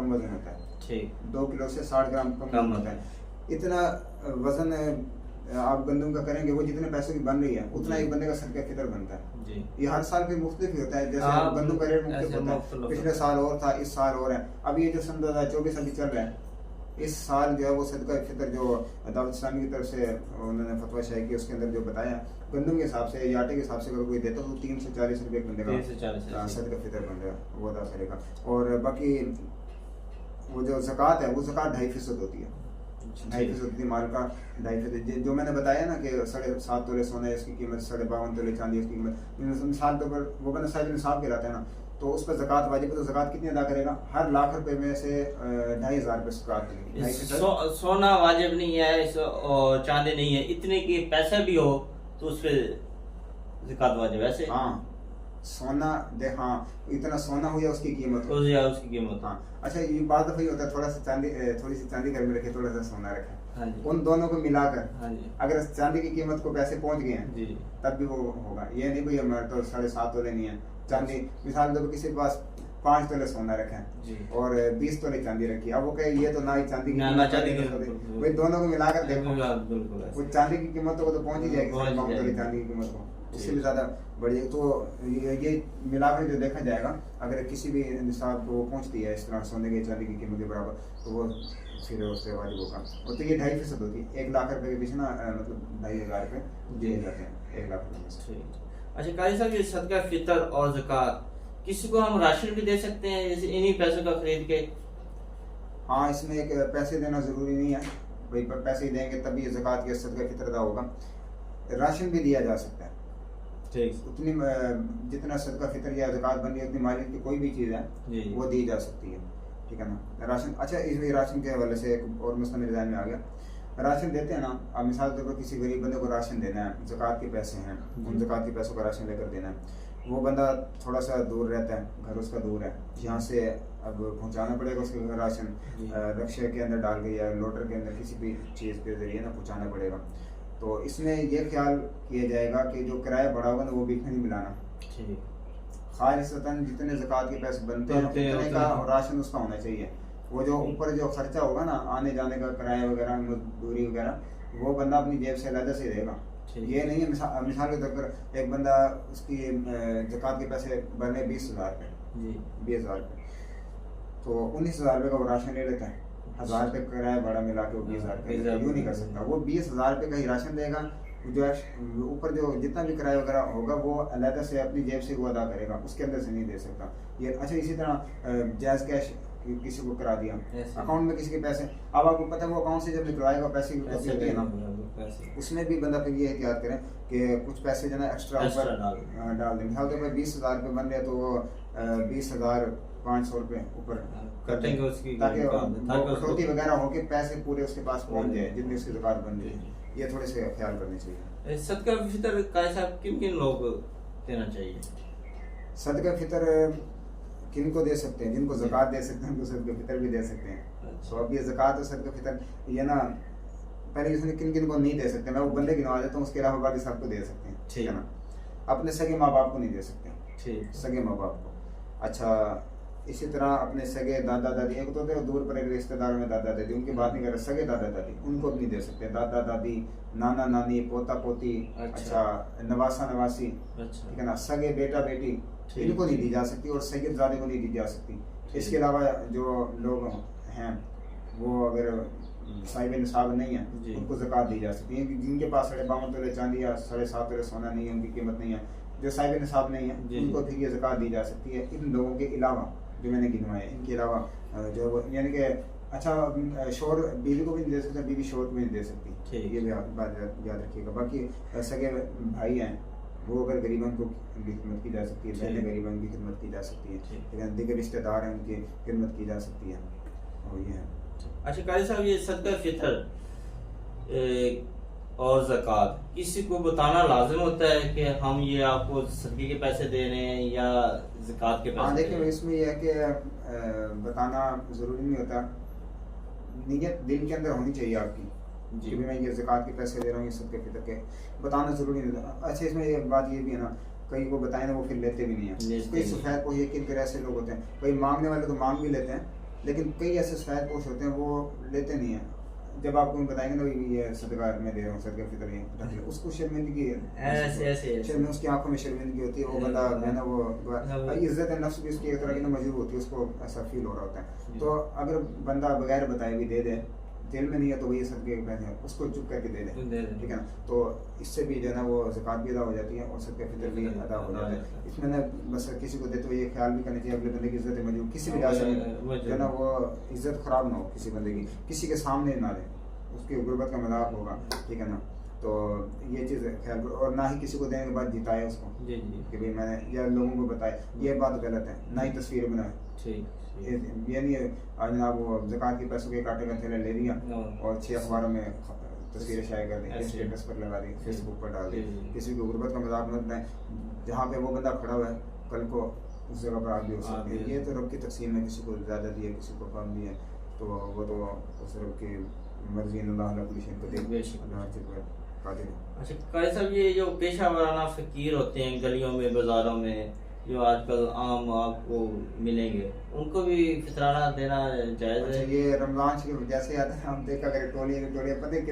कम वजन होता है, ठीक, 2 किलो से 60 ग्राम कम होता है। इतना वजन आप गंदम का करेंगे, वो जितने पैसों की बन रही है उतना एक बंदे का सदका फितर बनता है जी। ये हर साल फिर मुख्तलिफ ही होता है, जैसे गंदम का रेट मुख्तलिफ होता है, पिछले साल और था, इस साल और है। अब ये जो सन 2024 अभी चल रहा है, इस साल जो है वो सदका फितर जो दावत इस्लामी की तरफ से उन्होंने फतवा शायद किया, उसके अंदर जो बताया गंदम के हिसाब से या आटे के हिसाब से अगर कोई देता तो 340 रुपये बंदे का सदका फितर बन रहा है, वो अदा करेगा। और बाकी वो जो ज़कात है वो ज़कात 2.5% होती है, 2.5% होती है माल का, 2.5%। जो मैंने बताया ना कि 7.5 तोले सोना है इसकी कीमत, 52.5 तोले चांदी इसकी कीमत, मिसाल के ऊपर वो बंदा साहिब निसाब कहलाता है ना, तो उस पर ज़कात वाजिब है। तो ज़कात कितनी अदा करेगा? हर लाख रुपए में से 2,500 रुपये ज़कात करेगी। सोना वाजिब नहीं है और चांदी नहीं है, इतने की पैसा भी हो तो उस पर ज़कात वाजिब है ऐसे? हाँ, सोना हाँ, इतना सोना हो या उसकी कीमत हो, उसकी कीमत। हाँ। अच्छा, ये बात दफा होता है, थोड़ी सी चांदी घर में रखे, थोड़ा सा सोना रखे, हाँ जी। उन दोनों को मिलाकर अगर चांदी की कीमत को पैसे पहुंच गए हैं जी, तब भी वो होगा। ये नहीं भाई हमारे तो 7.5 तोले नहीं है चांदी, मिसाल तो किसी के पास 5 तोले सोना रखे और 20 तोले चांदी रखी, अब वो कहे ये तो ना ही चांदी की वही दोनों को मिलाकर देखो, वो चांदी की कीमत को तो पहुंच ही जाएगी 5 तोले चांदी की कीमत को, उससे भी ज्यादा बढ़ी। तो ये मिलाकर जो देखा जाएगा, अगर किसी भी निसाब को पहुंचती है इस तरह सोने की चांदी की कीमत के बराबर, तो वो फिर उससे वाजिब होगा। और तो ये 2.5% होती है, 1 लाख रुपए के पीछे ना मतलब 2,500 रुपये दिए जाते हैं 1 लाख रुपए में से। अच्छा कारी साहब, ये सदका फितर और ज़कात किसी को हम राशन भी दे सकते हैं जैसे इन्हीं पैसों का खरीद के? हाँ, इसमें एक पैसे देना जरूरी नहीं है भाई, पैसे ही देंगे तभी ज़कात या सदका फितर अदा होगा। राशन भी दिया जा सकता है, ठीक, उतनी जितना सदका फितर या ज़कात बन रही है उतनी मालियत की कोई भी चीज़ है वो दी जा सकती है, ठीक है ना। राशन, अच्छा इसमें राशन के हवाले से एक और मसला मेरे ध्यान में आ गया, राशन देते हैं ना, अब मिसाल के तौर पर किसी गरीब बंदे को राशन देना है, ज़कात के पैसे हैं, उन ज़कात के पैसों का राशन लेकर देना है, वो बंदा थोड़ा सा दूर रहता है, घर उसका दूर है, यहाँ से अब पहुँचाना पड़ेगा उसके घर राशन, रक्शे के अंदर डाल के या लोटर के अंदर किसी भी चीज़ के जरिए ना पहुँचाना पड़ेगा। तो इसमें ये ख्याल किया जाएगा कि जो किराया बढ़ा होगा ना वो बीच में नहीं मिलाना, खालिसतन जितने ज़कात के पैसे बनते हैं उतने का राशन उसका होना चाहिए। वो जो ऊपर जो खर्चा होगा ना आने जाने का, किराया वगैरह, मजदूरी वगैरह, वो बंदा अपनी जेब से अलग से देगा। ये नहीं है मिसाल के तौर पर एक बंदा उसकी ज़कात के पैसे बने 20,000 रुपये, 20,000 रुपये, तो 19,000 रुपये का वो राशन ले लेता है, 1,000 रुपये किराया भाड़ा मिला के वो 20,000 रुपये यूँ नहीं कर सकता, वो 20,000 रुपये का ही राशन देगा। जो ऊपर जो जितना भी किराया वगैरह होगा वो अलग से अपनी जेब से वो अदा करेगा, उसके अंदर से नहीं दे सकता ये। अच्छा, इसी तरह जायज़ कैश किसी को करा दिया, अकाउंट में किसी के पैसे, अब आपको पता है वो अकाउंट से जब निकलवाएगा पैसे की कॉपी होती है ना, उसमें भी बंदा फिर ये एहतियात करें कि कुछ पैसे जो है एक्स्ट्रा ऊपर डाल दें। मिसाल के 20,000 रुपये बन रहे तो वो 20,500 रुपये ऊपर कटेंगे उसकी, ताकि कटौती वगैरह हो के पैसे पूरे उसके पास पहुंच जाए जितनी उसकी ज़कात बन जाए। ये थोड़े से ख्याल करने चाहिए। सदका फितर कारी साहब किन किन लोग देना चाहिए? सदका फितर किन को दे सकते हैं? जिनको ज़कात दे सकते हैं उनको सदका फितर भी दे सकते हैं। तो अब ये ज़कात और सदका फितर ये ना, पहले इसमें किन किन को नहीं दे सकते, मैं वो बंदे गिनवा देता हूँ, उसके अलावा बाकी सबको दे सकते हैं, ठीक है ना। अपने सगे माँ बाप को नहीं दे सकते, ठीक, सगे माँ बाप को। अच्छा, इसी तरह अपने सगे दादा दादी, एक तो दूर पर एक रिश्तेदार में दादा दादी, उनकी बात नहीं कर रहे, सगे दादा दादी उनको भी नहीं दे सकते, दादा दादी, नाना नानी, पोता पोती, अच्छा नवासा नवासी, ठीक है ना, सगे बेटा बेटी, इनको नहीं दी जा सकती और सैयदजादे को नहीं दी जा सकती। इसके अलावा जो लोग हैं वो अगर साहिब निसाब नहीं है उनको ज़कात दी जा सकती है, जिनके पास 52 तोले चांदी या 7.5 तोले सोना नहीं है, उनकी कीमत नहीं है, जो साहिब निसाब नहीं है उनको फिर ये ज़कात दी जा सकती है। इन लोगों के अलावा जो मैंने गिनवाए, इनके अलावा जो यानी कि अच्छा शोर बीवी को भी नहीं दे सकता, बीवी शोर को भी नहीं दे सकती, ये भी बात याद रखिएगा। बाकी सगे भाई हैं वो अगर गरीबन को खिदमत की जा सकती है, बहने गरीबन की खिदमत की जा सकती है, लेकिन दिगर रिश्तेदार हैं उनकी खिदमत की जा सकती है, और ये है। अच्छा कारी साहब, ये सदका फितर और ज़कात किसी को बताना लाजिम होता है कि हम ये आपको सदके के पैसे दे रहे हैं या ज़कात के पैसे? हाँ, देखिए इसमें यह है कि बताना ज़रूरी नहीं होता, नीयत दिल के अंदर होनी चाहिए आपकी कि मैं ये ज़कात के पैसे दे रहा हूँ, ये सदके फितर के, बताना ज़रूरी नहीं होता। अच्छा, इसमें एक बात ये भी है ना, कई को बताएं ना वो फिर लेते भी नहीं है, कोई सफ़ेद को ये किन तरह ऐसे लोग होते हैं, कोई मांगने वाले तो मांग भी लेते हैं लेकिन कई ऐसे सफेद पोश होते हैं वो लेते नहीं हैं। जब आपको उनको बताएंगे ना ये सदका मैं दे रहा हूँ, सदका फितर ये रख ले, उसको शर्मिंदगी शर्म उसकी आंखों में शर्मिंदगी होती है, वो बंदा है ना वो इज्जत नफ्स भी उसकी एक तरह की ना मजबूर होती है, उसको ऐसा फील हो रहा होता है। तो अगर बंदा बगैर बताए भी दे दे, दिल में नहीं है तो वही सदके के पैसे उसको चुप करके दे दे, ठीक है ना। तो इससे भी जो है ना वो ज़कात भी अदा हो जाती है और सदका फितर भी अदा हो जाता है। इसमें ना बस किसी को देते हुए ये ख्याल भी करना चाहिए अगले बंदे की इज्जत मौजूद किसी भी लिहाज से जो है ना वो इज्जत खराब ना हो किसी बंदे की, किसी के सामने ना दे, उसकी गुर्बत का मजाक होगा, ठीक है ना। तो ये चीज़ ख्याल करो, और ना ही किसी को देने के बाद जिताए उसको कि भाई मैंने, या लोगों को बताए, ये बात गलत है। ना ही तस्वीर बनाए, ये नहीं है आज जनाब वो ज़कात के पैसों के काटे का थैला ले लिया और 6 अखबारों में तस्वीरें शाये कर दी, स्टेटस पर लगा दी, फेसबुक पर डाल दी। किसी को गुर्बत का मजाक मत दें, जहाँ पे वो बंदा खड़ा हुआ है कल को उस जगह पर आप भी हो सकते हैं। ये तो रब की तकसीम है, किसी को ज़्यादा दिए किसी को कम दिए, तो वो तो उस रब की मर्जी, अल्लाह कुल शै कदीर। अच्छा कारी साहब, ये जो पेशा वाराना फकीर होते हैं गलियों में बाजारों में जो आजकल आम आपको मिलेंगे, उनको भी फितराना देना जायज़ है? ये रमजान शरीफ जैसे आता है हम देखा करें टोलियां पता है